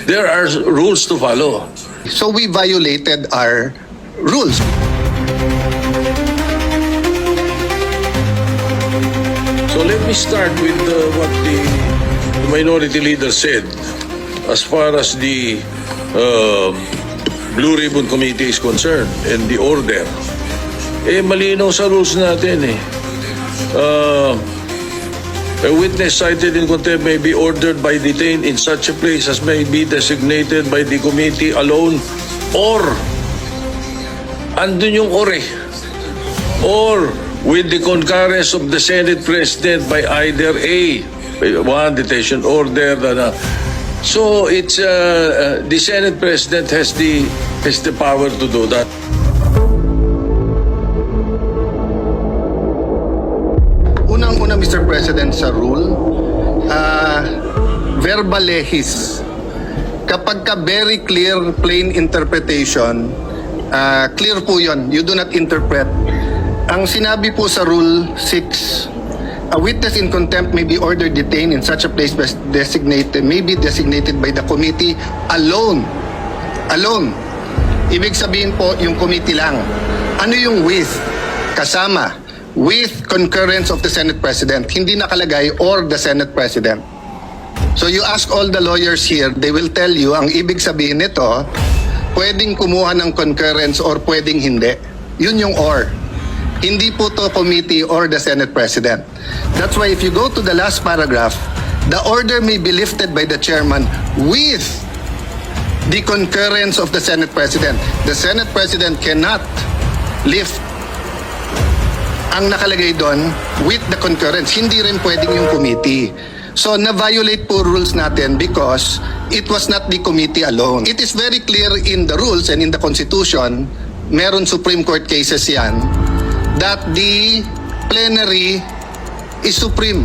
There are rules to follow. So we violated our rules. So let me start with what the minority leader said as far as the Blue Ribbon Committee is concerned and the order. Malinaw sa rules natin eh. A witness cited in contempt may be ordered by detained in such a place as may be designated by the committee alone or andun yung or eh. Or with the concurrence of the Senate President by either A, one detention order. So it's the Senate President has the power to do that. Unang-una, Mr. President, sa rule, verbal lehis. Kapag ka very clear, plain interpretation, clear po yun. You do not interpret. Ang sinabi po sa Rule 6, a witness in contempt may be ordered detained in such a place may be designated by the committee alone. Alone. Ibig sabihin po, yung committee lang. Ano yung with? Kasama. With concurrence of the Senate President. Hindi nakalagay or the Senate President. So you ask all the lawyers here, they will tell you, ang ibig sabihin nito, pwedeng kumuha ng concurrence or pwedeng hindi. Yun yung or. Hindi po to committee or the Senate President. That's why if you go to the last paragraph, the order may be lifted by the chairman with the concurrence of the Senate President. The Senate President cannot lift. Ang nakalagay doon, with the concurrence, hindi rin pwedeng yung committee. So, na-violate po rules natin because it was not the committee alone. It is very clear in the rules and in the Constitution, meron Supreme Court cases yan, that the plenary is supreme.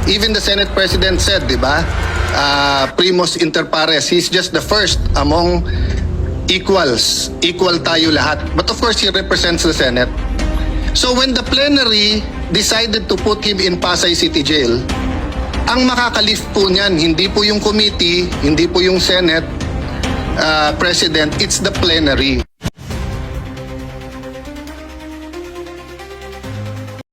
Even the Senate President said, di ba, primus inter pares, he's just the first among equals. Equal tayo lahat. But of course, he represents the Senate. So when the plenary decided to put him in Pasay City Jail, ang makakalift po niyan, hindi po yung committee, hindi po yung Senate President, it's the plenary.